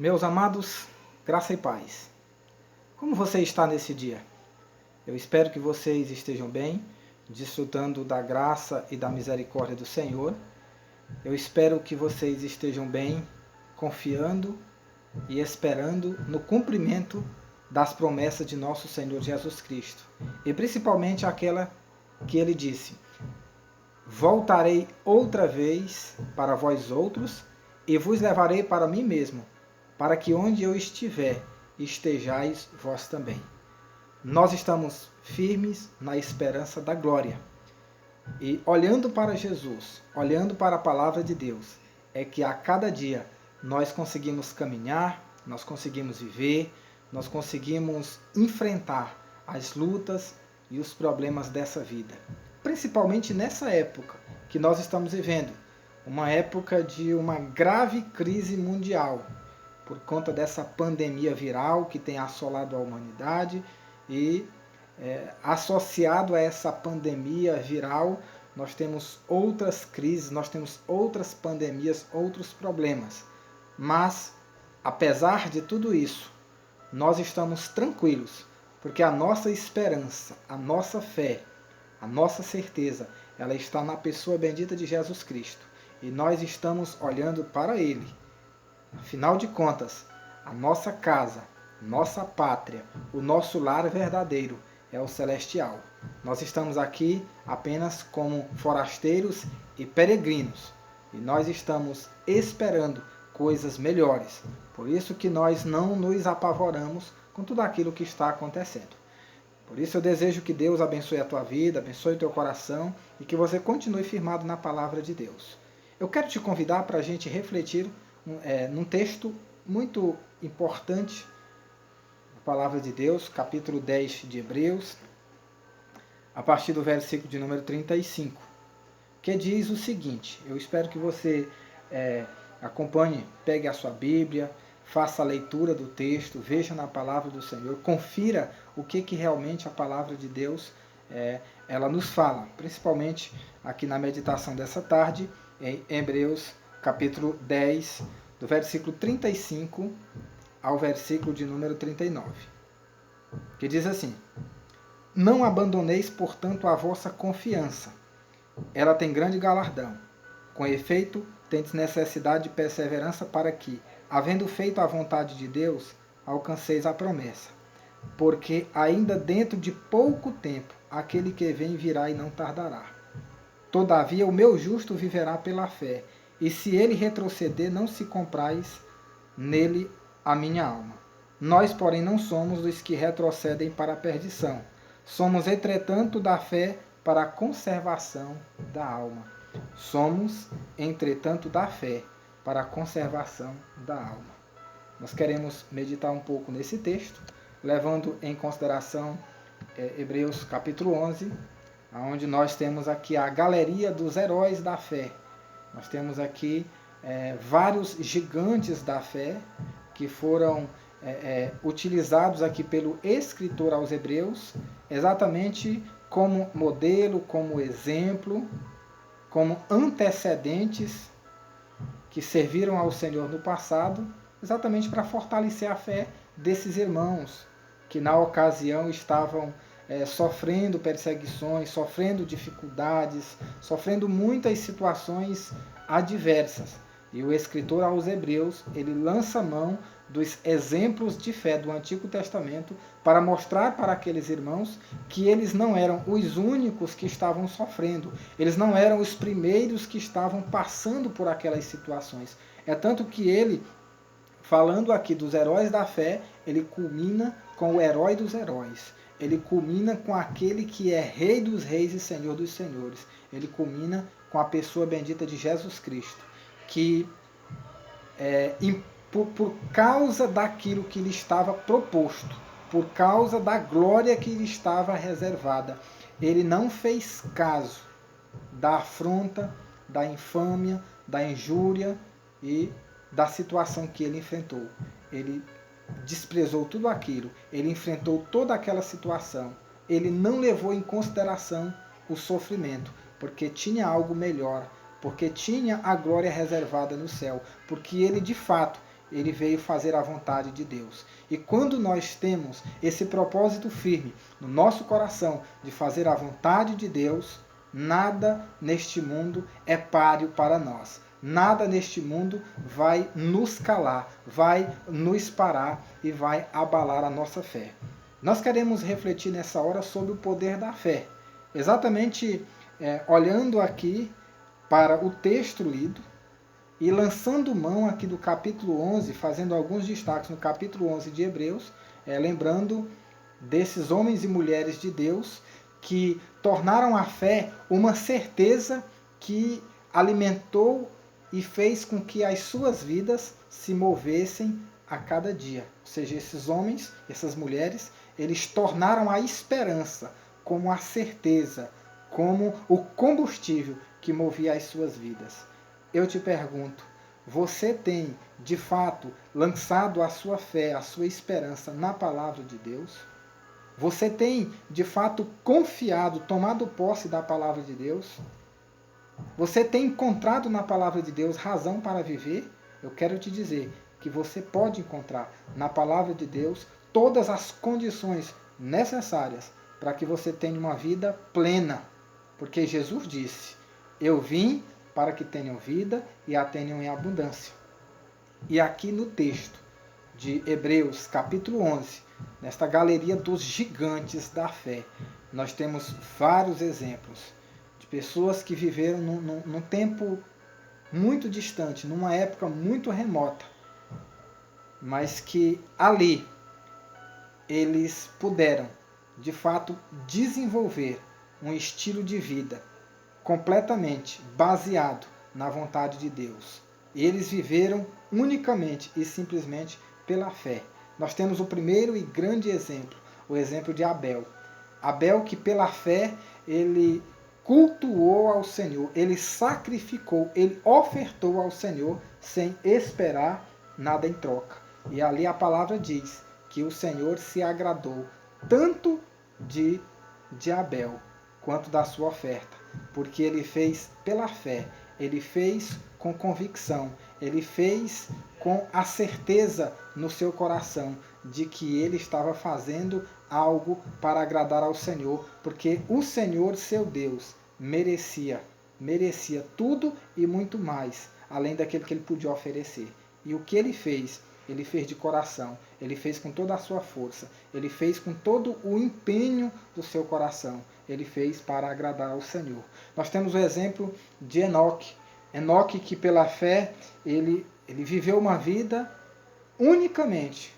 Meus amados, graça e paz. Como você está nesse dia? Eu espero que vocês estejam bem, desfrutando da graça e da misericórdia do Senhor. Eu espero que vocês estejam bem, confiando e esperando no cumprimento das promessas de nosso Senhor Jesus Cristo. E principalmente aquela que ele disse: voltarei outra vez para vós outros e vos levarei para mim mesmo, para que onde eu estiver, estejais vós também. Nós estamos firmes na esperança da glória. E olhando para Jesus, olhando para a palavra de Deus, é que a cada dia nós conseguimos caminhar, nós conseguimos viver, nós conseguimos enfrentar as lutas e os problemas dessa vida. Principalmente nessa época que nós estamos vivendo, uma época de uma grave crise mundial, por conta dessa pandemia viral que tem assolado a humanidade e associado a essa pandemia viral, nós temos outras crises, nós temos outras pandemias, outros problemas. Mas, apesar de tudo isso, nós estamos tranquilos, porque a nossa esperança, a nossa fé, a nossa certeza, ela está na pessoa bendita de Jesus Cristo. E nós estamos olhando para Ele. Afinal de contas, a nossa casa, nossa pátria, o nosso lar verdadeiro é o celestial. Nós estamos aqui apenas como forasteiros e peregrinos. E nós estamos esperando coisas melhores. Por isso que nós não nos apavoramos com tudo aquilo que está acontecendo. Por isso eu desejo que Deus abençoe a tua vida, abençoe o teu coração e que você continue firmado na palavra de Deus. Eu quero te convidar para a gente refletir num texto muito importante, a palavra de Deus, capítulo 10 de Hebreus, a partir do versículo de número 35, que diz o seguinte. Eu espero que você acompanhe, pegue a sua Bíblia, faça a leitura do texto, veja na palavra do Senhor, confira o que realmente a palavra de Deus ela nos fala, principalmente aqui na meditação dessa tarde, em Hebreus capítulo 10, do versículo 35 ao versículo de número 39, que diz assim: não abandoneis, portanto, a vossa confiança, ela tem grande galardão. Com efeito, tendes necessidade de perseverança para que, havendo feito a vontade de Deus, alcanceis a promessa. Porque ainda dentro de pouco tempo, aquele que vem virá e não tardará. Todavia, o meu justo viverá pela fé, e se ele retroceder, não se comprais nele a minha alma. Nós, porém, não somos dos que retrocedem para a perdição. Somos, entretanto, da fé para a conservação da alma. Somos, entretanto, da fé para a conservação da alma. Nós queremos meditar um pouco nesse texto, levando em consideração Hebreus capítulo 11, onde nós temos aqui a galeria dos heróis da fé. Nós temos aqui vários gigantes da fé que foram utilizados aqui pelo escritor aos Hebreus, exatamente como modelo, como exemplo, como antecedentes que serviram ao Senhor no passado, exatamente para fortalecer a fé desses irmãos que na ocasião estavam sofrendo perseguições, sofrendo dificuldades, sofrendo muitas situações adversas. E o escritor aos Hebreus, ele lança mão dos exemplos de fé do Antigo Testamento para mostrar para aqueles irmãos que eles não eram os únicos que estavam sofrendo, eles não eram os primeiros que estavam passando por aquelas situações. É tanto que ele, falando aqui dos heróis da fé, ele culmina com o herói dos heróis. Ele culmina com aquele que é Rei dos Reis e Senhor dos Senhores. Ele culmina com a pessoa bendita de Jesus Cristo, que por causa daquilo que lhe estava proposto, por causa da glória que lhe estava reservada, ele não fez caso da afronta, da infâmia, da injúria e da situação que ele enfrentou. Ele desprezou tudo aquilo, ele enfrentou toda aquela situação, ele não levou em consideração o sofrimento, porque tinha algo melhor, porque tinha a glória reservada no céu, porque ele de fato ele veio fazer a vontade de Deus. E quando nós temos esse propósito firme no nosso coração de fazer a vontade de Deus, nada neste mundo é páreo para nós. Nada neste mundo vai nos calar, vai nos parar e vai abalar a nossa fé. Nós queremos refletir nessa hora sobre o poder da fé. Exatamente olhando aqui para o texto lido, e lançando mão aqui do capítulo 11, fazendo alguns destaques no capítulo 11 de Hebreus, lembrando desses homens e mulheres de Deus que tornaram a fé uma certeza que alimentou e fez com que as suas vidas se movessem a cada dia. Ou seja, esses homens, essas mulheres, eles tornaram a esperança como a certeza, como o combustível que movia as suas vidas. Eu te pergunto, você tem, de fato, lançado a sua fé, a sua esperança na palavra de Deus? Você tem, de fato, confiado, tomado posse da palavra de Deus? Você tem encontrado na palavra de Deus razão para viver? Eu quero te dizer que você pode encontrar na palavra de Deus todas as condições necessárias para que você tenha uma vida plena. Porque Jesus disse, eu vim para que tenham vida e a tenham em abundância. E aqui no texto de Hebreus, capítulo 11, nesta galeria dos gigantes da fé, nós temos vários exemplos de pessoas que viveram num tempo muito distante, numa época muito remota, mas que ali eles puderam, de fato, desenvolver um estilo de vida completamente baseado na vontade de Deus. Eles viveram unicamente e simplesmente pela fé. Nós temos o primeiro e grande exemplo, o exemplo de Abel. Abel que pela fé, ele cultuou ao Senhor, ele sacrificou, ele ofertou ao Senhor sem esperar nada em troca. E ali a palavra diz que o Senhor se agradou tanto de Abel quanto da sua oferta, porque ele fez pela fé, ele fez com convicção, ele fez com a certeza no seu coração de que ele estava fazendo algo para agradar ao Senhor, porque o Senhor, seu Deus, merecia tudo e muito mais, além daquilo que ele podia oferecer. E o que ele fez de coração, ele fez com toda a sua força, ele fez com todo o empenho do seu coração, ele fez para agradar ao Senhor. Nós temos o exemplo de Enoque. Enoque que pela fé, ele viveu uma vida unicamente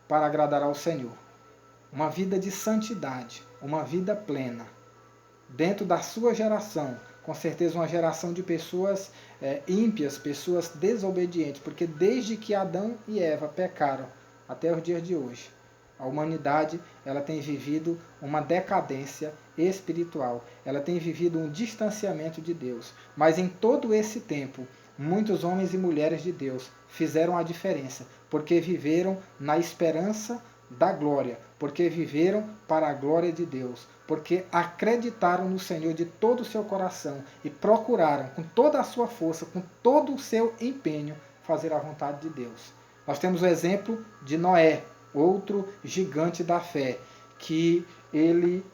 para agradar ao Senhor. Uma vida de santidade, uma vida plena. Dentro da sua geração, com certeza uma geração de pessoas ímpias, pessoas desobedientes, porque desde que Adão e Eva pecaram até os dias de hoje, a humanidade ela tem vivido uma decadência espiritual, ela tem vivido um distanciamento de Deus. Mas em todo esse tempo, muitos homens e mulheres de Deus fizeram a diferença, porque viveram na esperança da glória, porque viveram para a glória de Deus, porque acreditaram no Senhor de todo o seu coração e procuraram com toda a sua força, com todo o seu empenho, fazer a vontade de Deus. Nós temos o exemplo de Noé, outro gigante da fé, que ele,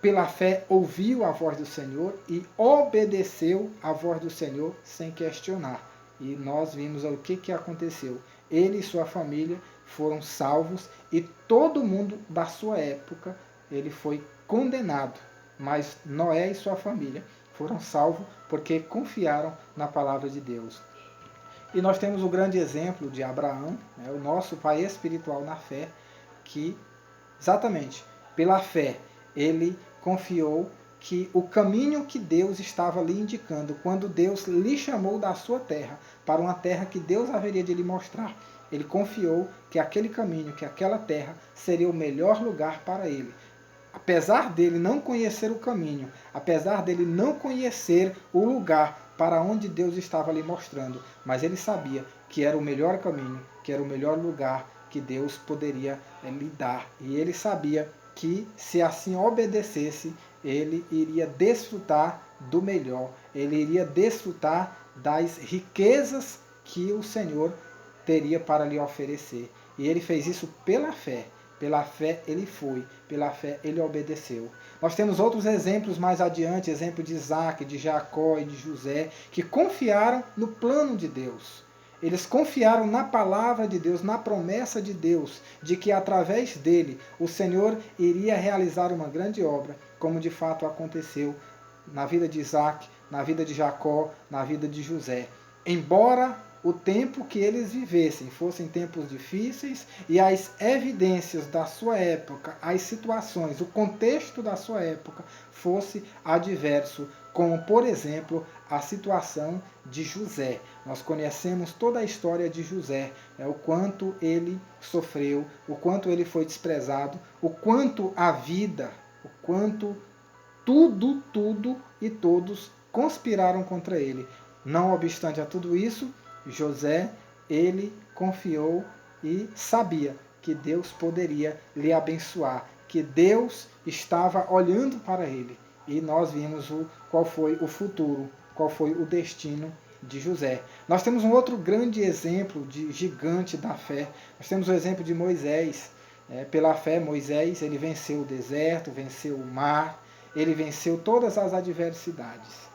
pela fé, ouviu a voz do Senhor e obedeceu a voz do Senhor sem questionar. E nós vimos o que aconteceu. Ele e sua família foram salvos e todo mundo da sua época ele foi condenado. Mas Noé e sua família foram salvos porque confiaram na palavra de Deus. E nós temos o grande exemplo de Abraão, o nosso pai espiritual na fé, que exatamente pela fé ele confiou que o caminho que Deus estava lhe indicando, quando Deus lhe chamou da sua terra para uma terra que Deus haveria de lhe mostrar, ele confiou que aquele caminho, que aquela terra seria o melhor lugar para ele. Apesar dele não conhecer o caminho, apesar dele não conhecer o lugar para onde Deus estava lhe mostrando, mas ele sabia que era o melhor caminho, que era o melhor lugar que Deus poderia lhe dar. E ele sabia que se assim obedecesse, ele iria desfrutar do melhor, ele iria desfrutar das riquezas que o Senhor teria para lhe oferecer. E ele fez isso pela fé. Pela fé ele foi, pela fé ele obedeceu. Nós temos outros exemplos mais adiante, exemplo de Isaac, de Jacó e de José, que confiaram no plano de Deus. Eles confiaram na palavra de Deus, na promessa de Deus, de que através dele o Senhor iria realizar uma grande obra, como de fato aconteceu na vida de Isaac, na vida de Jacó, na vida de José. Embora o tempo que eles vivessem fossem tempos difíceis e as evidências da sua época, as situações, o contexto da sua época fosse adverso, como por exemplo a situação de José. Nós conhecemos toda a história de José, o quanto ele sofreu, o quanto ele foi desprezado, o quanto a vida, o quanto tudo e todos conspiraram contra ele. Não obstante a tudo isso, José, ele confiou e sabia que Deus poderia lhe abençoar, que Deus estava olhando para ele. E nós vimos qual foi o futuro, qual foi o destino de José. Nós temos um outro grande exemplo de gigante da fé. Nós temos o exemplo de Moisés. Pela fé, Moisés ele venceu o deserto, venceu o mar, ele venceu todas as adversidades.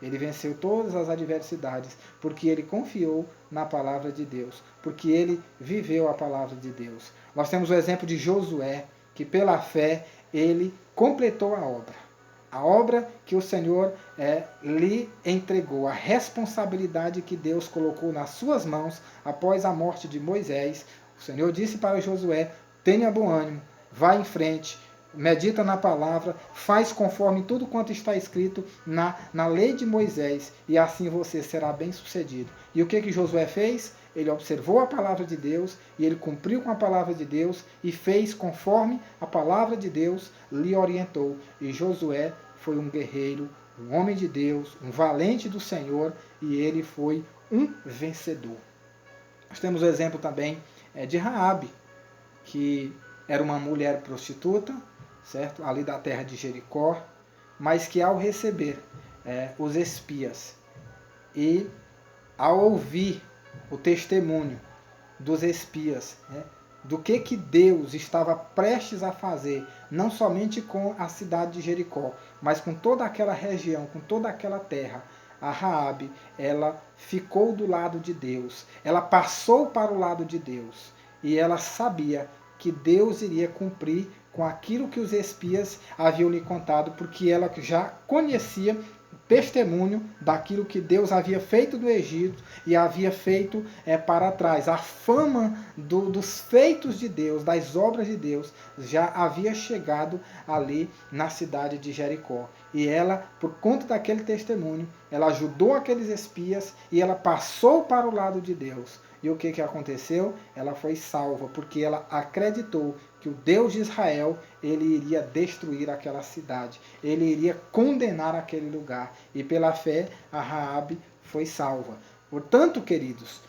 Ele venceu todas as adversidades porque ele confiou na palavra de Deus, porque ele viveu a palavra de Deus. Nós temos o exemplo de Josué, que pela fé ele completou a obra que o Senhor lhe entregou, a responsabilidade que Deus colocou nas suas mãos após a morte de Moisés. O Senhor disse para Josué: tenha bom ânimo, vá em frente, medita na palavra, faz conforme tudo quanto está escrito na lei de Moisés, e assim você será bem sucedido. E o que Josué fez? Ele observou a palavra de Deus, e ele cumpriu com a palavra de Deus, e fez conforme a palavra de Deus lhe orientou. E Josué foi um guerreiro, um homem de Deus, um valente do Senhor, e ele foi um vencedor. Nós temos o exemplo também de Raabe, que era uma mulher prostituta, certo? Ali da terra de Jericó, mas que ao receber os espias e ao ouvir o testemunho dos espias, do que Deus estava prestes a fazer, não somente com a cidade de Jericó, mas com toda aquela região, com toda aquela terra, a Raabe, ela ficou do lado de Deus, ela passou para o lado de Deus, e ela sabia que Deus iria cumprir com aquilo que os espias haviam lhe contado, porque ela já conhecia o testemunho daquilo que Deus havia feito no Egito e havia feito para trás. A fama dos feitos de Deus, das obras de Deus, já havia chegado ali na cidade de Jericó. E ela, por conta daquele testemunho, ela ajudou aqueles espias e ela passou para o lado de Deus. E o que aconteceu? Ela foi salva, porque ela acreditou que o Deus de Israel, ele iria destruir aquela cidade, ele iria condenar aquele lugar. E pela fé, a Raabe foi salva. Portanto, queridos,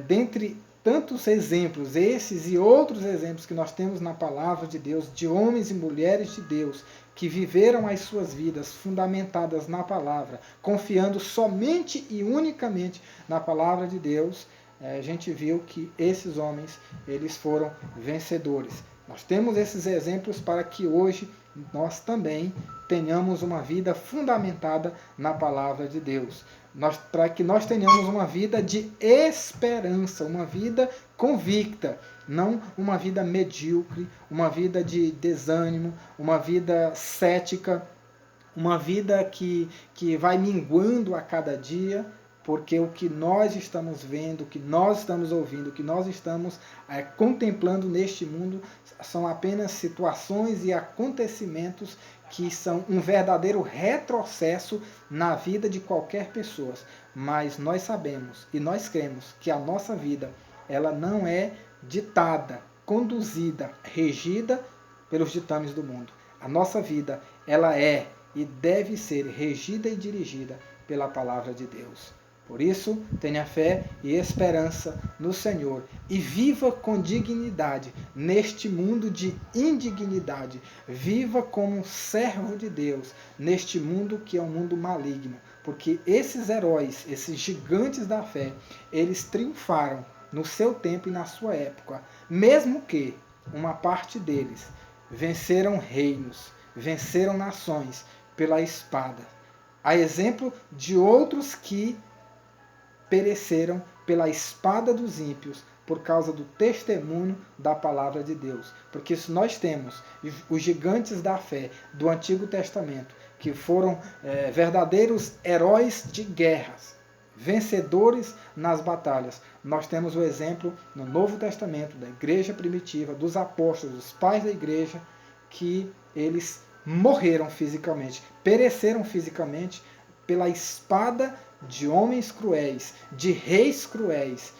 dentre tantos exemplos, esses e outros exemplos que nós temos na palavra de Deus, de homens e mulheres de Deus, que viveram as suas vidas fundamentadas na palavra, confiando somente e unicamente na palavra de Deus, a gente viu que esses homens, eles foram vencedores. Nós temos esses exemplos para que hoje nós também tenhamos uma vida fundamentada na palavra de Deus. Para que nós tenhamos uma vida de esperança, uma vida convicta, não uma vida medíocre, uma vida de desânimo, uma vida cética, uma vida que vai minguando a cada dia, porque o que nós estamos vendo, o que nós estamos ouvindo, o que nós estamos contemplando neste mundo são apenas situações e acontecimentos que são um verdadeiro retrocesso na vida de qualquer pessoa. Mas nós sabemos e nós cremos que a nossa vida, ela não é ditada, conduzida, regida pelos ditames do mundo. A nossa vida, ela é e deve ser regida e dirigida pela palavra de Deus. Por isso, tenha fé e esperança no Senhor e viva com dignidade neste mundo de indignidade. Viva como um servo de Deus neste mundo que é um mundo maligno. Porque esses heróis, esses gigantes da fé, eles triunfaram no seu tempo e na sua época, mesmo que uma parte deles venceram reinos, venceram nações pela espada. A exemplo de outros que pereceram pela espada dos ímpios por causa do testemunho da palavra de Deus. Porque se nós temos os gigantes da fé do Antigo Testamento, que foram verdadeiros heróis de guerras, vencedores nas batalhas, nós temos o exemplo no Novo Testamento da igreja primitiva, dos apóstolos, dos pais da igreja, que eles morreram fisicamente, pereceram fisicamente pela espada de homens cruéis, de reis cruéis,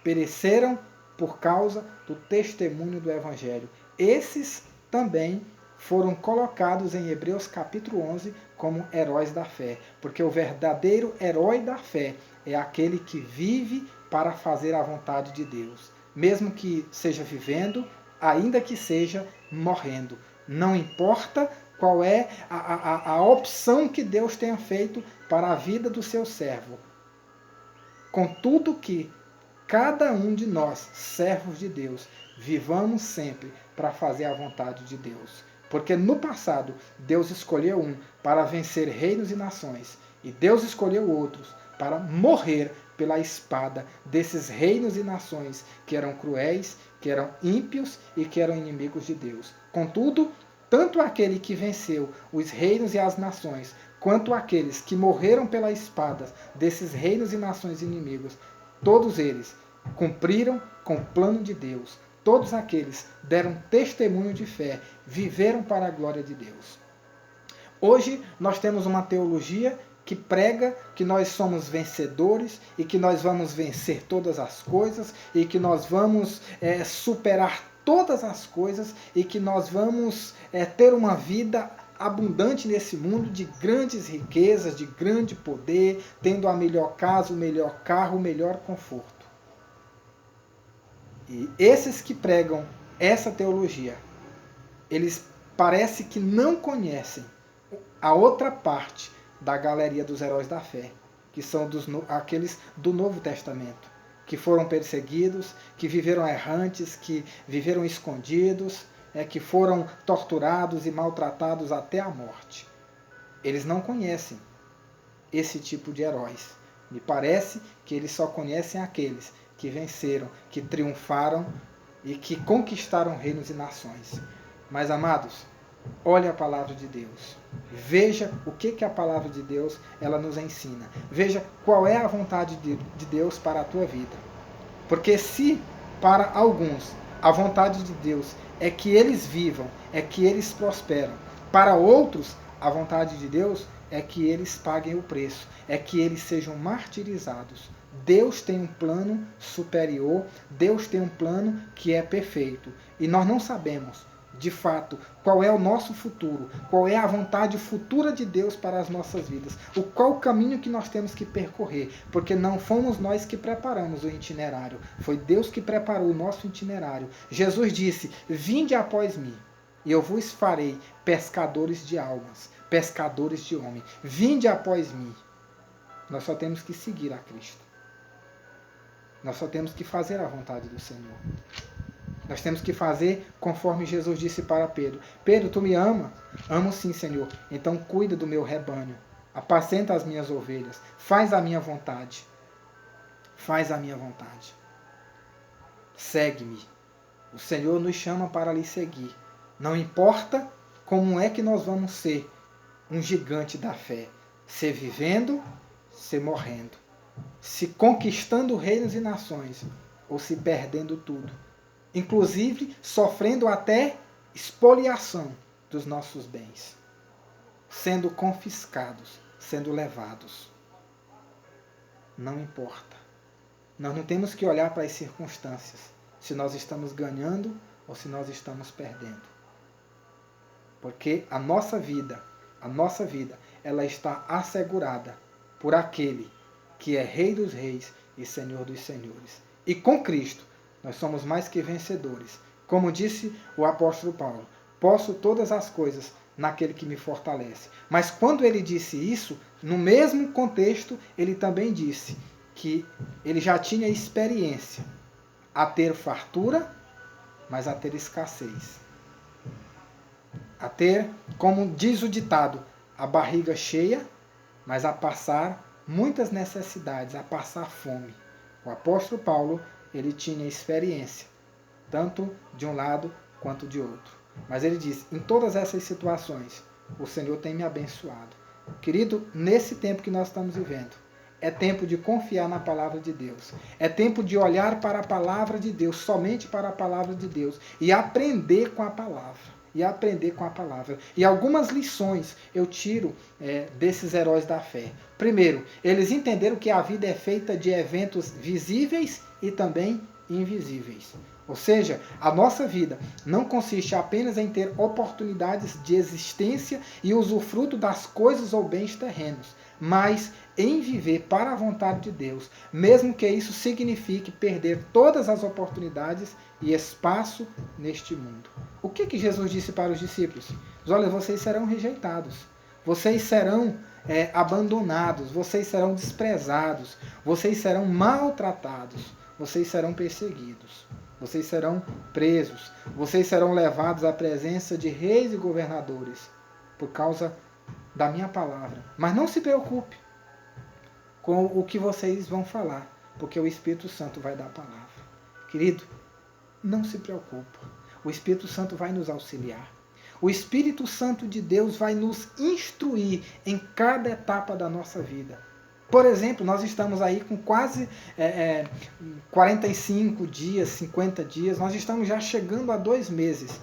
pereceram por causa do testemunho do Evangelho. Esses também foram colocados em Hebreus capítulo 11 como heróis da fé, porque o verdadeiro herói da fé é aquele que vive para fazer a vontade de Deus, mesmo que seja vivendo, ainda que seja morrendo. Não importa qual é a opção que Deus tenha feito para a vida do seu servo. Contudo que cada um de nós, servos de Deus, vivamos sempre para fazer a vontade de Deus. Porque no passado, Deus escolheu um para vencer reinos e nações, e Deus escolheu outros para morrer pela espada desses reinos e nações que eram cruéis, que eram ímpios e que eram inimigos de Deus. Contudo, tanto aquele que venceu os reinos e as nações, quanto aqueles que morreram pela espada desses reinos e nações inimigos, todos eles cumpriram com o plano de Deus. Todos aqueles deram testemunho de fé, viveram para a glória de Deus. Hoje nós temos uma teologia que prega que nós somos vencedores e que nós vamos vencer todas as coisas e que nós vamos superar todas as coisas e que nós vamos ter uma vida abundante nesse mundo de grandes riquezas, de grande poder, tendo a melhor casa, o melhor carro, o melhor conforto. E esses que pregam essa teologia, eles parece que não conhecem a outra parte da galeria dos heróis da fé, que são aqueles do Novo Testamento, que foram perseguidos, que viveram errantes, que viveram escondidos, que foram torturados e maltratados até a morte. Eles não conhecem esse tipo de heróis. Me parece que eles só conhecem aqueles que venceram, que triunfaram e que conquistaram reinos e nações. Mas, amados, olhe a palavra de Deus. Veja o que a palavra de Deus ela nos ensina. Veja qual é a vontade de Deus para a tua vida. Porque se para alguns a vontade de Deus é que eles vivam, é que eles prosperam, para outros a vontade de Deus é que eles paguem o preço, é que eles sejam martirizados. Deus tem um plano superior, Deus tem um plano que é perfeito. E nós não sabemos, de fato, qual é o nosso futuro, qual é a vontade futura de Deus para as nossas vidas, qual o caminho que nós temos que percorrer, porque não fomos nós que preparamos o itinerário, foi Deus que preparou o nosso itinerário. Jesus disse: vinde após mim, e eu vos farei pescadores de almas, pescadores de homens. Vinde após mim. Nós só temos que seguir a Cristo. Nós só temos que fazer a vontade do Senhor. Nós temos que fazer conforme Jesus disse para Pedro. Pedro, tu me ama? Amo sim, Senhor. Então cuida do meu rebanho. Apacenta as minhas ovelhas. Faz a minha vontade. Faz a minha vontade. Segue-me. O Senhor nos chama para lhe seguir. Não importa como é que nós vamos ser um gigante da fé. Se vivendo, se morrendo. Se conquistando reinos e nações, ou se perdendo tudo. Inclusive sofrendo até expoliação dos nossos bens, sendo confiscados, sendo levados. Não importa. Nós não temos que olhar para as circunstâncias, se nós estamos ganhando ou se nós estamos perdendo. Porque a nossa vida, ela está assegurada por aquele que é Rei dos Reis e Senhor dos Senhores. E com Cristo, nós somos mais que vencedores. Como disse o apóstolo Paulo, posso todas as coisas naquele que me fortalece. Mas quando ele disse isso, no mesmo contexto, ele também disse que ele já tinha experiência a ter fartura, mas a ter escassez. A ter, como diz o ditado, a barriga cheia, mas a passar muitas necessidades, a passar fome. O apóstolo Paulo, ele tinha experiência, tanto de um lado quanto de outro. Mas ele diz, em todas essas situações, o Senhor tem me abençoado. Querido, nesse tempo que nós estamos vivendo, é tempo de confiar na palavra de Deus. É tempo de olhar para a palavra de Deus, somente para a palavra de Deus, e aprender com a palavra. E algumas lições eu tiro desses heróis da fé. Primeiro, eles entenderam que a vida é feita de eventos visíveis e também invisíveis. Ou seja, a nossa vida não consiste apenas em ter oportunidades de existência e usufruto das coisas ou bens terrenos, mas em viver para a vontade de Deus, mesmo que isso signifique perder todas as oportunidades e espaço neste mundo. O que Jesus disse para os discípulos? Olha, vocês serão rejeitados, vocês serão abandonados, vocês serão desprezados, vocês serão maltratados, vocês serão perseguidos, vocês serão presos, vocês serão levados à presença de reis e governadores por causa da minha palavra. Mas não se preocupe com o que vocês vão falar, porque o Espírito Santo vai dar a palavra. Querido, não se preocupe. O Espírito Santo vai nos auxiliar. O Espírito Santo de Deus vai nos instruir em cada etapa da nossa vida. Por exemplo, nós estamos aí com quase 45 dias, 50 dias, nós estamos já chegando a 2 meses,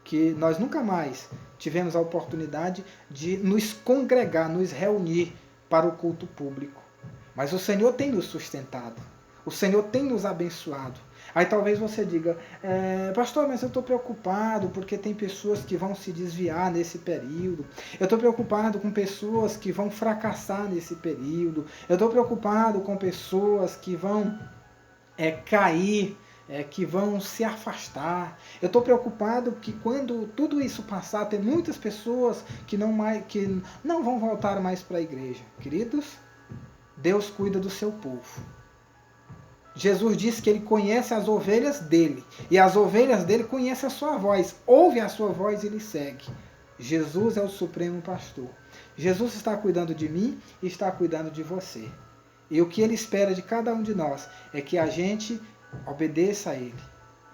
que nós nunca mais tivemos a oportunidade de nos congregar, nos reunir para o culto público. Mas o Senhor tem nos sustentado, o Senhor tem nos abençoado. Aí talvez você diga, pastor, mas eu estou preocupado porque tem pessoas que vão se desviar nesse período. Eu estou preocupado com pessoas que vão fracassar nesse período. Eu estou preocupado com pessoas que vão cair, que vão se afastar. Eu estou preocupado que quando tudo isso passar, tem muitas pessoas que não vão voltar mais para a igreja. Queridos, Deus cuida do seu povo. Jesus disse que ele conhece as ovelhas dele, e as ovelhas dele conhecem a sua voz, ouve a sua voz e lhe segue. Jesus é o supremo pastor. Jesus está cuidando de mim e está cuidando de você. E o que ele espera de cada um de nós é que a gente obedeça a ele,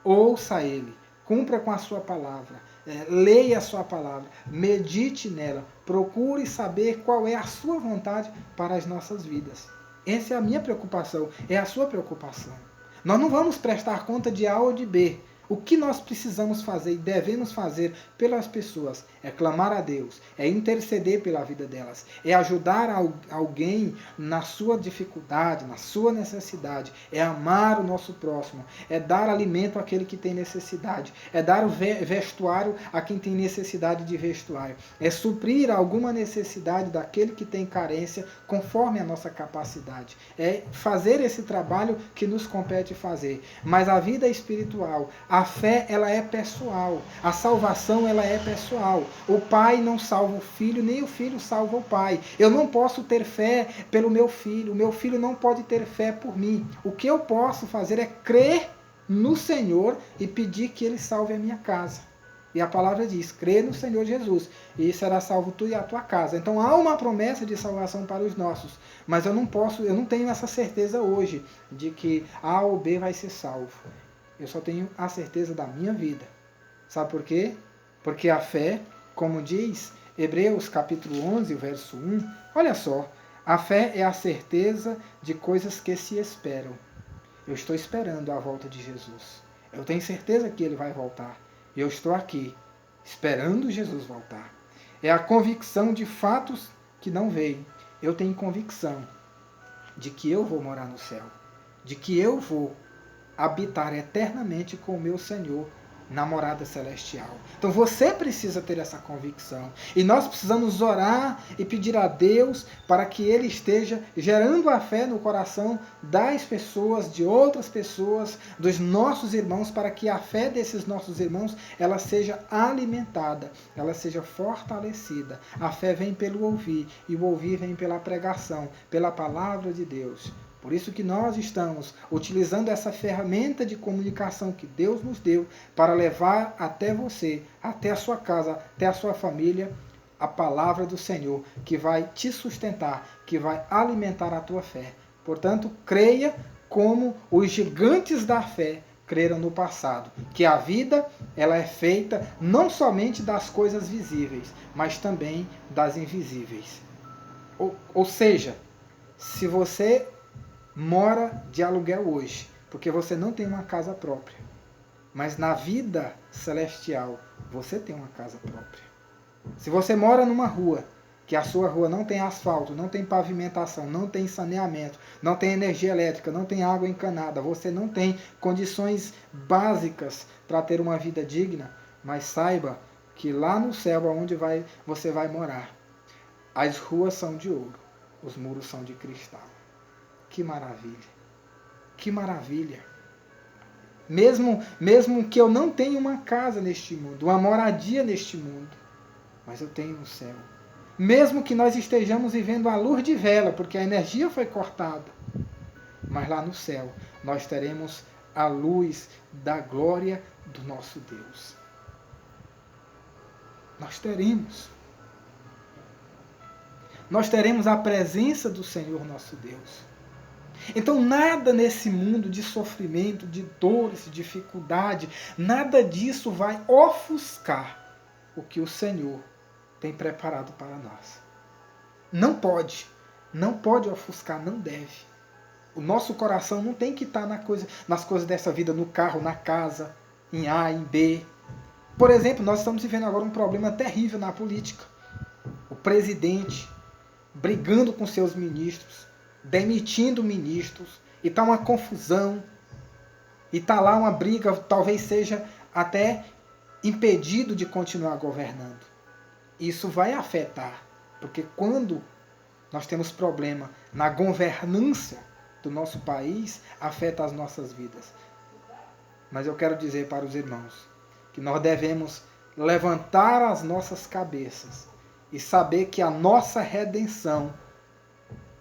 ouça a ele, cumpra com a sua palavra, leia a sua palavra, medite nela, procure saber qual é a sua vontade para as nossas vidas. Essa é a minha preocupação, é a sua preocupação. Nós não vamos prestar conta de A ou de B. O que nós precisamos fazer e devemos fazer pelas pessoas é clamar a Deus, é interceder pela vida delas, é ajudar alguém na sua dificuldade, na sua necessidade, é amar o nosso próximo, é dar alimento àquele que tem necessidade, é dar o vestuário a quem tem necessidade de vestuário, é suprir alguma necessidade daquele que tem carência conforme a nossa capacidade, é fazer esse trabalho que nos compete fazer. Mas a vida espiritual, a fé, ela é pessoal. A salvação, ela é pessoal. O pai não salva o filho, nem o filho salva o pai. Eu não posso ter fé pelo meu filho. O meu filho não pode ter fé por mim. O que eu posso fazer é crer no Senhor e pedir que Ele salve a minha casa. E a palavra diz, crê no Senhor Jesus, e será salvo tu e a tua casa. Então há uma promessa de salvação para os nossos. Mas eu não tenho essa certeza hoje de que A ou B vai ser salvo. Eu só tenho a certeza da minha vida. Sabe por quê? Porque a fé, como diz Hebreus capítulo 11, verso 1, olha só, a fé é a certeza de coisas que se esperam. Eu estou esperando a volta de Jesus. Eu tenho certeza que Ele vai voltar. E eu estou aqui, esperando Jesus voltar. É a convicção de fatos que não veem. Eu tenho convicção de que eu vou morar no céu. De que eu vou habitar eternamente com o meu Senhor na morada celestial. Então você precisa ter essa convicção. E nós precisamos orar e pedir a Deus para que Ele esteja gerando a fé no coração das pessoas, de outras pessoas, dos nossos irmãos, para que a fé desses nossos irmãos ela seja alimentada, ela seja fortalecida. A fé vem pelo ouvir, e o ouvir vem pela pregação, pela palavra de Deus. Por isso que nós estamos utilizando essa ferramenta de comunicação que Deus nos deu para levar até você, até a sua casa, até a sua família, a palavra do Senhor, que vai te sustentar, que vai alimentar a tua fé. Portanto, creia como os gigantes da fé creram no passado, que a vida ela é feita não somente das coisas visíveis, mas também das invisíveis. Ou seja, se você mora de aluguel hoje, porque você não tem uma casa própria, mas na vida celestial você tem uma casa própria. Se você mora numa rua, que a sua rua não tem asfalto, não tem pavimentação, não tem saneamento, não tem energia elétrica, não tem água encanada, você não tem condições básicas para ter uma vida digna, mas saiba que lá no céu, onde você vai morar, as ruas são de ouro, os muros são de cristal. Que maravilha! Que maravilha! Mesmo que eu não tenha uma casa neste mundo, uma moradia neste mundo, mas eu tenho um céu. Mesmo que nós estejamos vivendo à luz de vela, porque a energia foi cortada, mas lá no céu nós teremos a luz da glória do nosso Deus. Nós teremos. Nós teremos a presença do Senhor nosso Deus. Então nada nesse mundo de sofrimento, de dores, de dificuldade, nada disso vai ofuscar o que o Senhor tem preparado para nós. Não pode ofuscar, não deve. O nosso coração não tem que estar nas coisas dessa vida, no carro, na casa, em A, em B. Por exemplo, nós estamos vivendo agora um problema terrível na política. O presidente brigando com seus ministros, demitindo ministros, e está uma confusão, e está lá uma briga, talvez seja até impedido de continuar governando. Isso vai afetar, porque quando nós temos problema na governança do nosso país, afeta as nossas vidas. Mas eu quero dizer para os irmãos que nós devemos levantar as nossas cabeças e saber que a nossa redenção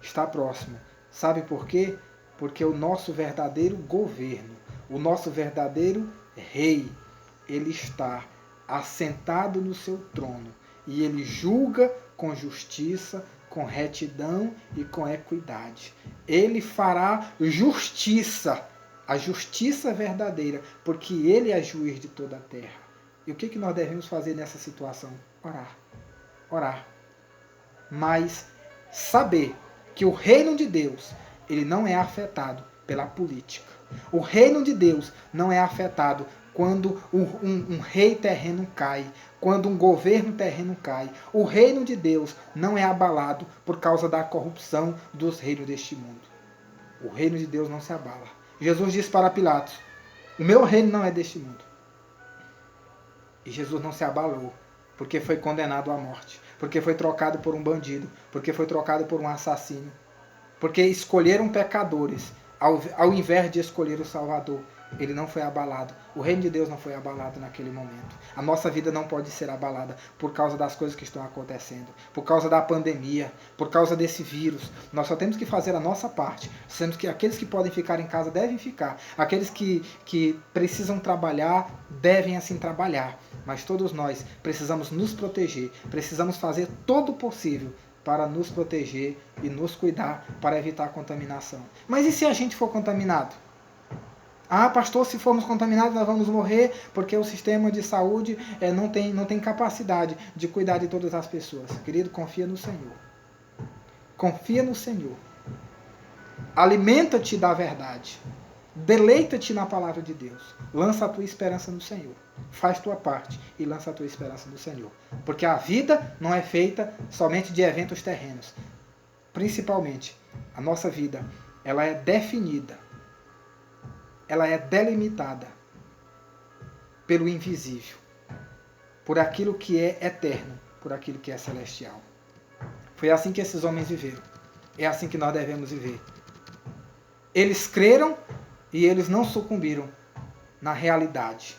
está próxima. Sabe por quê? Porque o nosso verdadeiro governo, o nosso verdadeiro rei, ele está assentado no seu trono e ele julga com justiça, com retidão e com equidade. Ele fará justiça, a justiça verdadeira, porque ele é juiz de toda a terra. E o que nós devemos fazer nessa situação? Orar. Orar. Mas saber que o reino de Deus, ele não é afetado pela política. O reino de Deus não é afetado quando um rei terreno cai, quando um governo terreno cai. O reino de Deus não é abalado por causa da corrupção dos reinos deste mundo. O reino de Deus não se abala. Jesus disse para Pilatos, o meu reino não é deste mundo. E Jesus não se abalou, porque foi condenado à morte, porque foi trocado por um bandido, porque foi trocado por um assassino, porque escolheram pecadores, ao invés de escolher o Salvador. Ele não foi abalado. O reino de Deus não foi abalado naquele momento. A nossa vida não pode ser abalada por causa das coisas que estão acontecendo, por causa da pandemia, por causa desse vírus. Nós só temos que fazer a nossa parte. Sendo que aqueles que podem ficar em casa devem ficar. Aqueles que precisam trabalhar, devem assim trabalhar. Mas todos nós precisamos nos proteger, precisamos fazer todo o possível para nos proteger e nos cuidar para evitar a contaminação. Mas e se a gente for contaminado? Ah, pastor, se formos contaminados nós vamos morrer porque o sistema de saúde não tem capacidade de cuidar de todas as pessoas. Querido, confia no Senhor. Confia no Senhor. Alimenta-te da verdade. Deleita-te na palavra de Deus. Lança a tua esperança no Senhor. Faz tua parte e lança a tua esperança no Senhor. Porque a vida não é feita somente de eventos terrenos. Principalmente, a nossa vida, ela é definida, ela é delimitada pelo invisível, por aquilo que é eterno, por aquilo que é celestial. Foi assim que esses homens viveram. É assim que nós devemos viver. Eles creram e eles não sucumbiram na realidade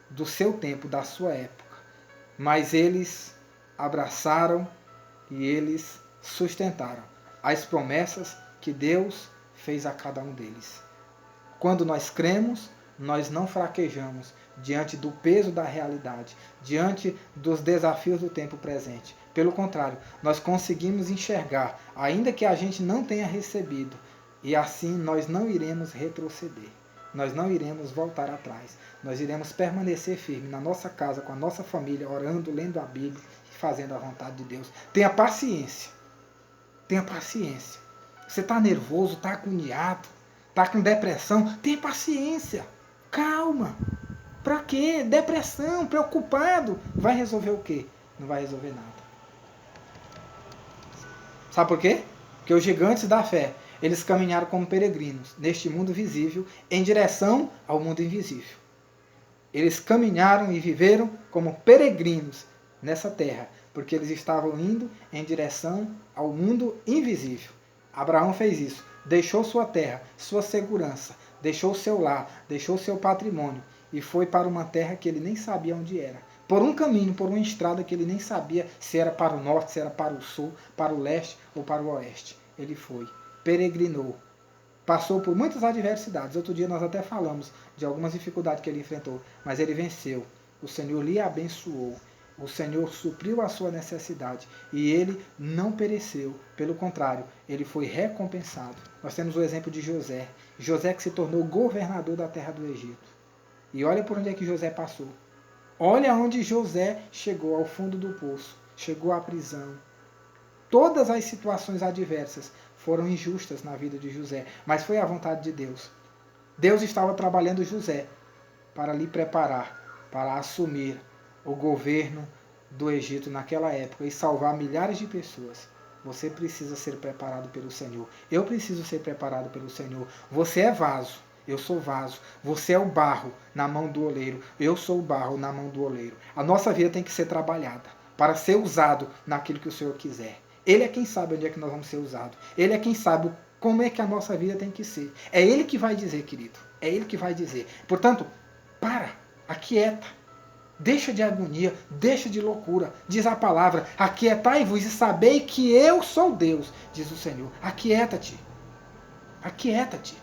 do seu tempo, da sua época. Mas eles abraçaram e eles sustentaram as promessas que Deus fez a cada um deles. Quando nós cremos, nós não fraquejamos diante do peso da realidade, diante dos desafios do tempo presente. Pelo contrário, nós conseguimos enxergar, ainda que a gente não tenha recebido, e assim nós não iremos retroceder. Nós não iremos voltar atrás. Nós iremos permanecer firme na nossa casa, com a nossa família, orando, lendo a Bíblia e fazendo a vontade de Deus. Tenha paciência. Tenha paciência. Você está nervoso, está agoniado, está com depressão? Tenha paciência. Calma. Para quê? Depressão, preocupado. Vai resolver o quê? Não vai resolver nada. Sabe por quê? Porque os gigantes da fé, eles caminharam como peregrinos neste mundo visível em direção ao mundo invisível. Eles caminharam e viveram como peregrinos nessa terra, porque eles estavam indo em direção ao mundo invisível. Abraão fez isso, deixou sua terra, sua segurança, deixou seu lar, deixou seu patrimônio e foi para uma terra que ele nem sabia onde era. Por um caminho, por uma estrada que ele nem sabia se era para o norte, se era para o sul, para o leste ou para o oeste. Ele foi, peregrinou, passou por muitas adversidades. Outro dia nós até falamos de algumas dificuldades que ele enfrentou, mas ele venceu. O Senhor lhe abençoou. O Senhor supriu a sua necessidade e ele não pereceu. Pelo contrário, ele foi recompensado. Nós temos o exemplo de José. José que se tornou governador da terra do Egito. E olha por onde é que José passou. Olha onde José chegou, ao fundo do poço. Chegou à prisão. Todas as situações adversas foram injustas na vida de José, mas foi a vontade de Deus. Deus estava trabalhando José para lhe preparar, para assumir o governo do Egito naquela época e salvar milhares de pessoas. Você precisa ser preparado pelo Senhor. Eu preciso ser preparado pelo Senhor. Você é vaso, eu sou vaso. Você é o barro na mão do oleiro, eu sou o barro na mão do oleiro. A nossa vida tem que ser trabalhada para ser usado naquilo que o Senhor quiser. Ele é quem sabe onde é que nós vamos ser usados. Ele é quem sabe como é que a nossa vida tem que ser. É Ele que vai dizer, querido. É Ele que vai dizer. Portanto, aquieta. Deixa de agonia, deixa de loucura. Diz a palavra, aquietai-vos e sabei que eu sou Deus, diz o Senhor. Aquieta-te. Aquieta-te.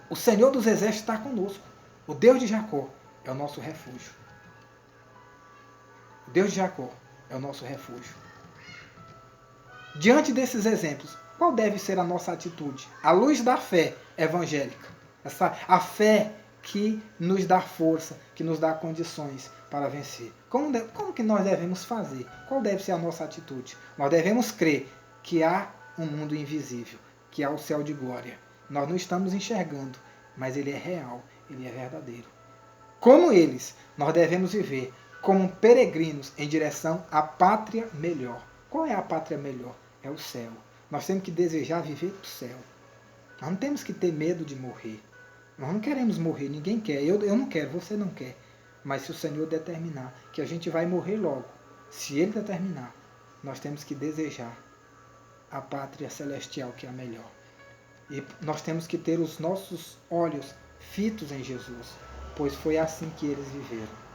O Senhor dos Exércitos está conosco. O Deus de Jacó é o nosso refúgio. O Deus de Jacó é o nosso refúgio. Diante desses exemplos, qual deve ser a nossa atitude? À luz da fé evangélica. A fé que nos dá força, que nos dá condições para vencer. Como que nós devemos fazer? Qual deve ser a nossa atitude? Nós devemos crer que há um mundo invisível, que há o céu de glória. Nós não estamos enxergando, mas ele é real, ele é verdadeiro. Como eles, nós devemos viver como peregrinos em direção à pátria melhor. Qual é a pátria melhor? É o céu. Nós temos que desejar viver o céu. Nós não temos que ter medo de morrer. Nós não queremos morrer, ninguém quer. Eu não quero, você não quer. Mas se o Senhor determinar que a gente vai morrer logo, se Ele determinar, nós temos que desejar a pátria celestial, que é a melhor. E nós temos que ter os nossos olhos fitos em Jesus, pois foi assim que eles viveram.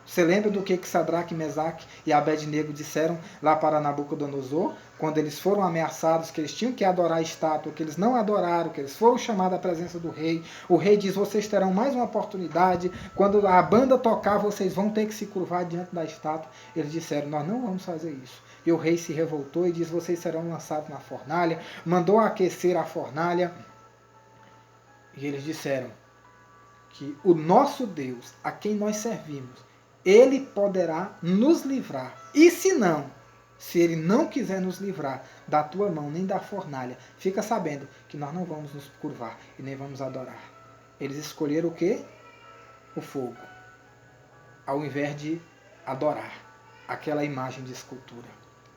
Você lembra do que Sadraque, Mesaque e Abednego disseram lá para Nabucodonosor? Quando eles foram ameaçados, que eles tinham que adorar a estátua, que eles não adoraram, que eles foram chamados à presença do rei. O rei diz, vocês terão mais uma oportunidade. Quando a banda tocar, vocês vão ter que se curvar diante da estátua. Eles disseram, nós não vamos fazer isso. E o rei se revoltou e disse, vocês serão lançados na fornalha. Mandou aquecer a fornalha. E eles disseram que o nosso Deus, a quem nós servimos, Ele poderá nos livrar. E se não, se Ele não quiser nos livrar da tua mão, nem da fornalha, fica sabendo que nós não vamos nos curvar e nem vamos adorar. Eles escolheram o quê? O fogo. Ao invés de adorar aquela imagem de escultura.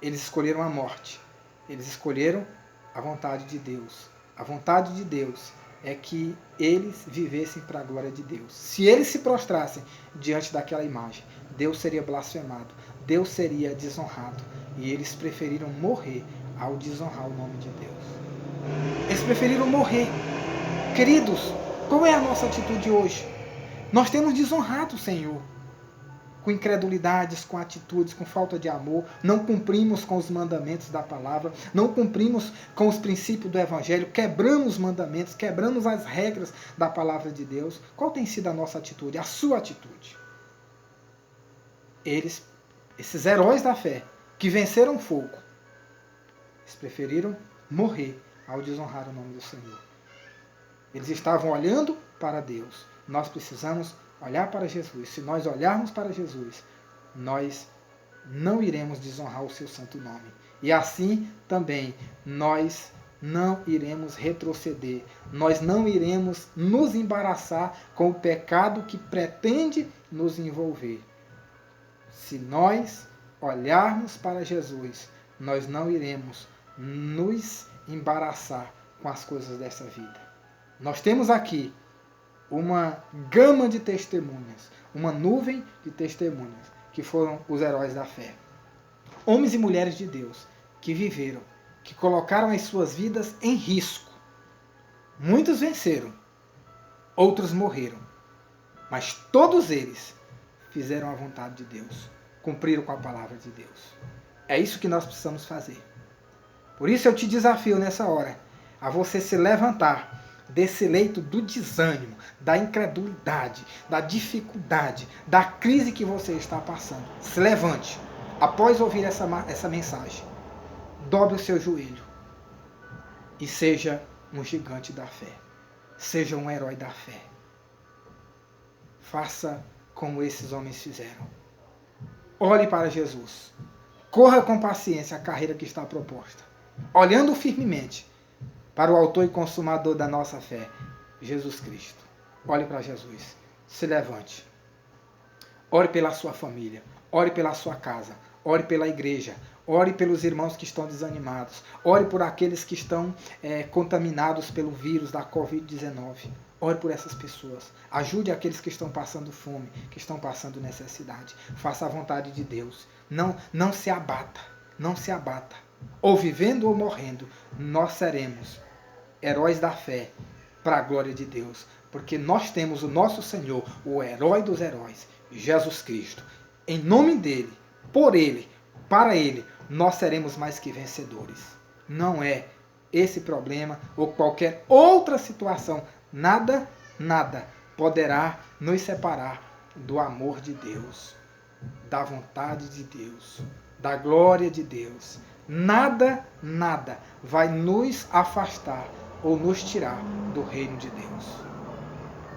Eles escolheram a morte. Eles escolheram a vontade de Deus. A vontade de Deus é que eles vivessem para a glória de Deus. Se eles se prostrassem diante daquela imagem, Deus seria blasfemado, Deus seria desonrado. E eles preferiram morrer ao desonrar o nome de Deus. Eles preferiram morrer. Queridos, qual é a nossa atitude hoje? Nós temos desonrado o Senhor. com incredulidades, com atitudes, com falta de amor, não cumprimos com os mandamentos da palavra, não cumprimos com os princípios do Evangelho, quebramos os mandamentos, quebramos as regras da palavra de Deus. Qual tem sido a nossa atitude, a sua atitude? Esses heróis da fé, que venceram o fogo, eles preferiram morrer ao desonrar o nome do Senhor. Eles estavam olhando para Deus. Nós precisamos olhar para Jesus. Se nós olharmos para Jesus, nós não iremos desonrar o seu santo nome. E assim também nós não iremos retroceder. Nós não iremos nos embaraçar com o pecado que pretende nos envolver. Se nós olharmos para Jesus, nós não iremos nos embaraçar com as coisas dessa vida. Nós temos aqui uma gama de testemunhas, uma nuvem de testemunhas, que foram os heróis da fé. Homens e mulheres de Deus que viveram, que colocaram as suas vidas em risco. Muitos venceram, outros morreram, mas todos eles fizeram a vontade de Deus, cumpriram com a palavra de Deus. É isso que nós precisamos fazer. Por isso eu te desafio nessa hora a você se levantar desse leito do desânimo, da incredulidade, da dificuldade, da crise que você está passando. Se levante. Após ouvir essa mensagem, dobre o seu joelho e seja um gigante da fé. Seja um herói da fé. Faça como esses homens fizeram. Olhe para Jesus. Corra com paciência a carreira que está proposta. Olhando firmemente para o autor e consumador da nossa fé, Jesus Cristo. Olhe para Jesus. Se levante. Ore pela sua família. Ore pela sua casa. Ore pela igreja. Ore pelos irmãos que estão desanimados. Ore por aqueles que estão contaminados pelo vírus da Covid-19. Ore por essas pessoas. Ajude aqueles que estão passando fome, que estão passando necessidade. Faça a vontade de Deus. Não se abata. Não se abata. Ou vivendo ou morrendo, nós seremos heróis da fé para a glória de Deus. Porque nós temos o nosso Senhor, o herói dos heróis, Jesus Cristo. Em nome dele, por ele, para ele, nós seremos mais que vencedores. Não é esse problema ou qualquer outra situação, nada poderá nos separar do amor de Deus, da vontade de Deus, da glória de Deus. Nada vai nos afastar ou nos tirar do reino de Deus.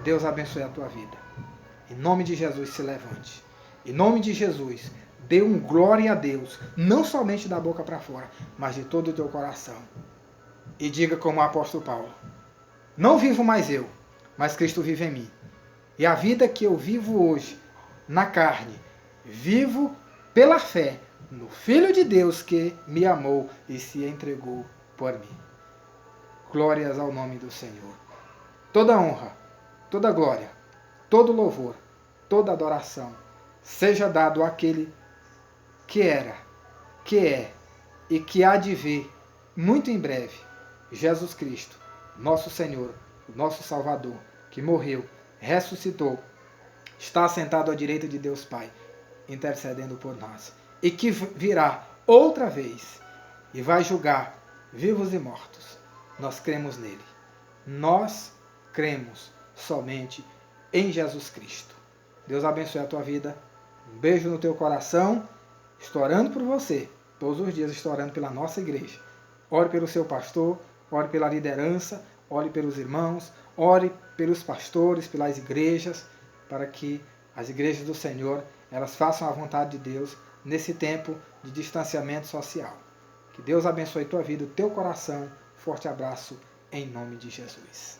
Deus abençoe a tua vida. Em nome de Jesus, se levante. Em nome de Jesus, dê um glória a Deus, não somente da boca para fora, mas de todo o teu coração. E diga como o apóstolo Paulo: não vivo mais eu, mas Cristo vive em mim. E a vida que eu vivo hoje, na carne, vivo pela fé no Filho de Deus que me amou e se entregou por mim. Glórias ao nome do Senhor. Toda honra, toda glória, todo louvor, toda adoração seja dado àquele que era, que é e que há de vir muito em breve, Jesus Cristo, nosso Senhor, nosso Salvador, que morreu, ressuscitou, está assentado à direita de Deus Pai, intercedendo por nós, e que virá outra vez e vai julgar vivos e mortos. Nós cremos nele. Nós cremos somente em Jesus Cristo. Deus abençoe a tua vida. Um beijo no teu coração. Estou orando por você. Todos os dias estou orando pela nossa igreja. Ore pelo seu pastor, ore pela liderança, ore pelos irmãos, ore pelos pastores, pelas igrejas, para que as igrejas do Senhor, elas façam a vontade de Deus nesse tempo de distanciamento social. Que Deus abençoe tua vida, o teu coração. Forte abraço em nome de Jesus.